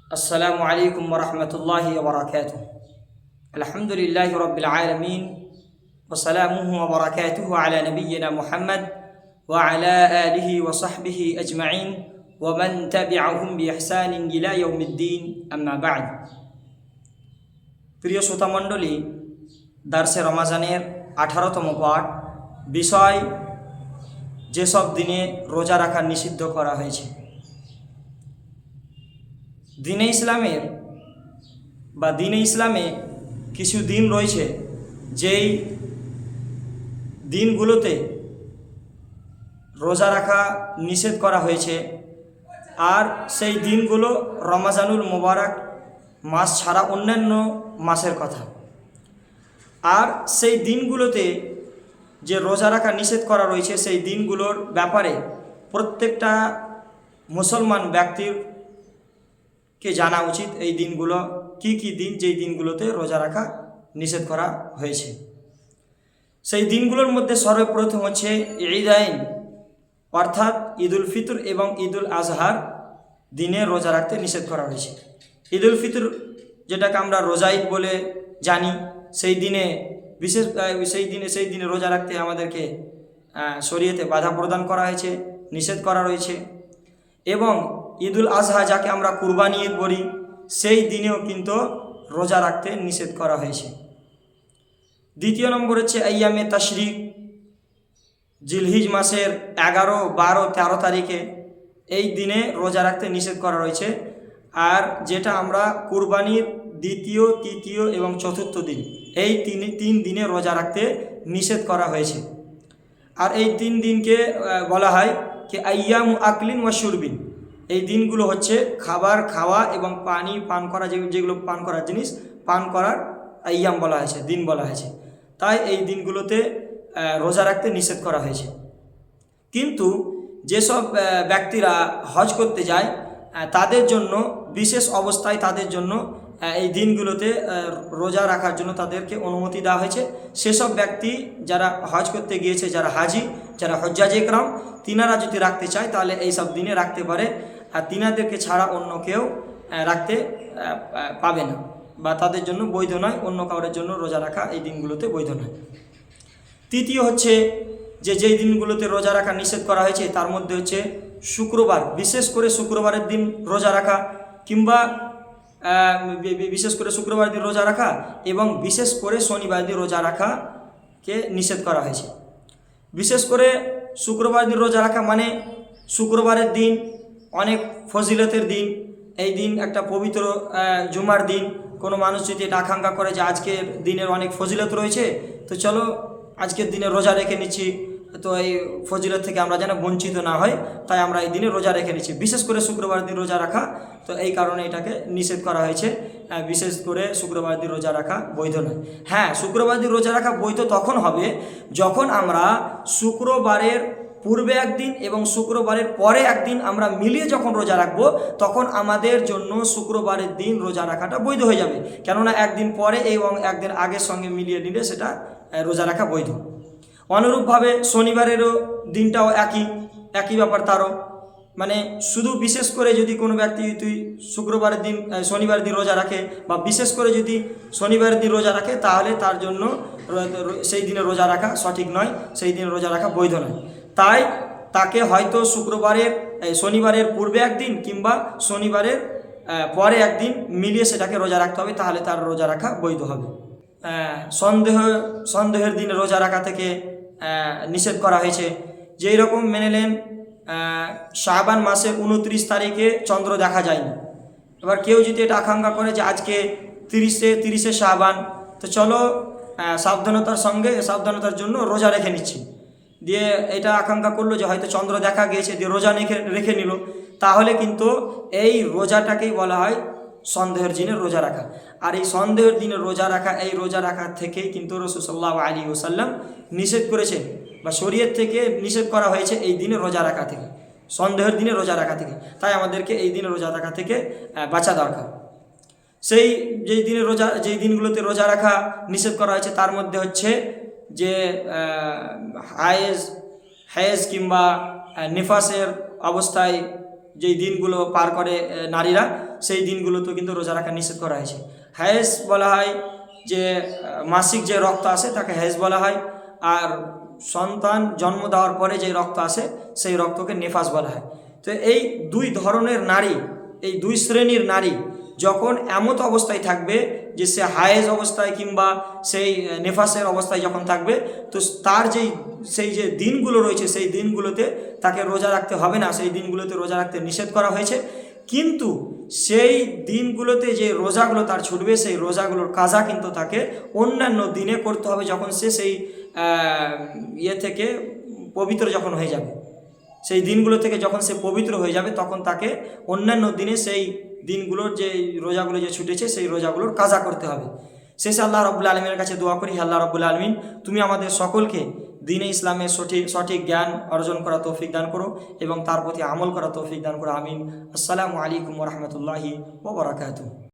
अस्सलामु अलैकुम वरहमतुल्लाहि वबरकातुह। अल्हम्दुलिल्लाहि रब्बिल आलमीन वसलामुहु व बरकातुहु अला नबिय्यिना मुहम्मद व अला आलिहि व सहबिहि अजमाइन व मन तबिअहुम बिइहसानिन इला यौमिद्दीन, अम्मा बाद। प्रिय श्रोता मंडली, दार्से रमजानेर 18तम पाठ বিষয় যেসব দিনে রোজা রাখা নিষিদ্ধ করা হয়েছে। দিনে ইসলামে কিছু দিন রয়েছে যেই দিনগুলোতে রোজা রাখা নিষেধ করা হয়েছে, আর সেই দিনগুলো রমজানুল মুবারক মাস ছাড়া অন্যান্য মাসের কথা। আর সেই দিনগুলোতে যে রোজা রাখা নিষেধ করা রয়েছে সেই দিনগুলোর ব্যাপারে প্রত্যেকটা মুসলমান ব্যক্তিরকে জানা উচিত এই দিনগুলো কি কি দিন, যেই দিনগুলোতে রোজা রাখা নিষেধ করা হয়েছে। সেই দিনগুলোর মধ্যে সর্বপ্রথম হচ্ছে ঈদাইন, অর্থাৎ ঈদুল ফিতর এবং ঈদুল আজহার দিনে রোজা রাখতে নিষেধ করা হয়েছে। ঈদুল ফিতর, যেটাকে আমরা রোজা ঈদ বলে জানি, সেই দিনে সেই দিনে রোজা রাখতে আমাদেরকে শরীয়তে বাধা প্রদান করা হয়েছে, নিষেধ করা রয়েছে। এবং ঈদুল আজহা, যাকে আমরা কুরবানি ঈদ বলি, সেই দিনেও কিন্তু রোজা রাখতে নিষেধ করা হয়েছে। দ্বিতীয় নম্বর হচ্ছে আইয়ামে তাশরিক, জিলহিজ মাসের 11, 12, 13 তারিখে এই দিনে রোজা রাখতে নিষেধ করা রয়েছে। আর যেটা আমরা কুরবানির দ্বিতীয়, তৃতীয় এবং চতুর্থ দিন, এই তিন দিনে রোজা রাখতে নিষেধ করা হয়েছে। আর এই 3 দিনকে বলা হয় কি আইয়ামু আকলিন ওয়া শুরবিন। এই দিনগুলো হচ্ছে খাবার খাওয়া এবং পানি পান করা, যেগুলো পান করার জিনিস পান করার আইয়াম বলা হয়েছে, দিন বলা হয়েছে। তাই এই দিনগুলোতে রোজা রাখতে নিষেধ করা হয়েছে। কিন্তু যেসব ব্যক্তিরা হজ করতে যায় তাদের জন্য বিশেষ অবস্থায় তাদের জন্য এই দিনগুলোতে রোজা রাখার জন্য তাদেরকে অনুমতি দেওয়া হয়েছে। সেসব ব্যক্তি যারা হজ করতে গিয়েছে, যারা হাজি, যারা হজ্জাজে ইকরাম, তিনারা যদি রাখতে চায় তাহলে এই সব দিনে রাখতে পারে। আর তিনাদেরকে ছাড়া অন্য কেউ রাখতে পাবে না, বা তাদের জন্য বৈধ নয়, অন্য কাউরের জন্য রোজা রাখা এই দিনগুলোতে বৈধ নয়। তৃতীয় হচ্ছে যেই দিনগুলোতে রোজা রাখা নিষেধ করা হয়েছে তার মধ্যে হচ্ছে শুক্রবার, বিশেষ করে শুক্রবারের দিন রোজা রাখা, কিংবা বিশেষ করে শুক্রবার দিন রোজা রাখা এবং বিশেষ করে শনিবার দিন রোজা রাখাকে নিষেধ করা হয়েছে। বিশেষ করে শুক্রবার দিন রোজা রাখা মানে শুক্রবারের দিন অনেক ফজিলতের দিন। এই দিন একটা পবিত্র জুমার দিন। কোনো মানুষ যদি এটা আকাঙ্ক্ষা করে যে আজকের দিনের অনেক ফজিলত রয়েছে, তো চলো আজকের দিনে রোজা রেখে নিচ্ছি, তো এই ফজিলত থেকে আমরা যেন বঞ্চিত না হয়, তাই আমরা এই দিনে রোজা রেখে নিচ্ছি। বিশেষ করে শুক্রবার দিন রোজা রাখা, তো এই কারণে এটাকে নিষেধ করা হয়েছে। বিশেষ করে শুক্রবার দিন রোজা রাখা বৈধ নয়। হ্যাঁ, শুক্রবার দিন রোজা রাখা বৈধ তখন হবে যখন আমরা শুক্রবারের পূর্বে একদিন এবং শুক্রবারের পরে একদিন আমরা মিলিয়ে যখন রোজা রাখবো, তখন আমাদের জন্য শুক্রবারের দিন রোজা রাখাটা বৈধ হয়ে যাবে। কেননা একদিন পরে এবং একদিন আগের সঙ্গে মিলিয়ে নিলে সেটা রোজা রাখা বৈধ। অনুরূপভাবে শনিবারেরও দিনটাও একই ব্যাপার তারও। মানে শুধু বিশেষ করে যদি কোনো ব্যক্তি শুক্রবারের দিন শনিবার দিন রোজা রাখে, বা বিশেষ করে যদি শনিবারের দিন রোজা রাখে, তাহলে তার জন্য সেই দিনে রোজা রাখা সঠিক নয়, সেই দিনে রোজা রাখা বৈধ নয়। তাই তাকে হয়তো শনিবারের পূর্বে একদিন কিংবা শনিবারের পরে একদিন মিলিয়ে সেটাকে রোজা রাখতে হবে, তাহলে তার রোজা রাখা বৈধ হবে। সন্দেহের দিনে রোজা রাখা থেকে নিষেধ করা হয়েছে। যেই রকম মেনে নেন শাবান মাসের 29 তারিখে চন্দ্র দেখা যায়নি। এবার কেউ যদি এটা আকাঙ্ক্ষা করে যে আজকে 30 শাবান, তো চলো সাবধানতার জন্য রোজা রেখে নিচ্ছি, দিয়ে এটা আকাঙ্ক্ষা করলো যে হয়তো চন্দ্র দেখা গিয়েছে, দিয়ে রোজা রেখে নিল, তাহলে কিন্তু এই রোজাটাকেই বলা হয় সন্দেহের দিনে রোজা রাখা। আর এই সন্দেহের দিনে রোজা রাখা, এই রোজা রাখা থেকে কিন্তু রাসূল সাল্লাল্লাহু আলাইহি ওয়াসাল্লাম নিষেধ করেছেন, বা শরীয়ত থেকে নিষেধ করা হয়েছে এই দিনে রোজা রাখা থেকে, সন্দেহের দিনে রোজা রাখা থেকে। তাই আমাদেরকে এই দিনে রোজা রাখা থেকে বাঁচা দরকার। যেই দিনগুলোতে রোজা রাখা নিষেধ করা হয়েছে তার মধ্যে হচ্ছে যে হায়েজ কিংবা নিফাসের অবস্থায় যেই দিনগুলো পার করে নারীরা, সেই দিনগুলোতেও কিন্তু রোজা রাখা নিষেধ করা হয়েছে। হায়েজ বলা হয় যে মাসিক যে রক্ত আসে তাকে হায়েজ বলা হয়, আর সন্তান জন্ম দেওয়ার পরে যে রক্ত আসে সেই রক্তকে নেফাস বলা হয়। তো এই দুই ধরনের নারী, এই দুই শ্রেণীর নারী যখন এমত অবস্থায় থাকবে যে সে হায়েজ অবস্থায় কিংবা সেই নেফাসের অবস্থায় যখন থাকবে, তো তার সেই যে দিনগুলো রয়েছে সেই দিনগুলোতে তাকে রোজা রাখতে হবে না, সেই দিনগুলোতে রোজা রাখতে নিষেধ করা হয়েছে। কিন্তু সেই দিনগুলোতে যে রোজাগুলো তার ছুটবে সেই রোজাগুলোর কাজা কিন্তু তাকে অন্যান্য দিনে করতে হবে, যখন সে সেই থেকে পবিত্র যখন হয়ে যাবে, সেই দিনগুলো থেকে যখন সে পবিত্র হয়ে যাবে তখন তাকে অন্যান্য দিনে সেই দিনগুলোর যে রোজাগুলো যে ছুটেছে সেই রোজাগুলোর কাজা করতে হবে। শেষে আল্লাহ রাব্বুল আলমিনের কাছে দোয়া করি, আল্লাহ রাব্বুল আলমিন তুমি আমাদের সকলকে দ্বীনে ইসলামের সঠিক জ্ঞান অর্জন করা তৌফিক দান করো এবং তার প্রতি আমল করা তৌফিক দান করো। আমিন। আসসালামু আলাইকুম ওয়া রাহমাতুল্লাহি ওয়া বারাকাতুহু।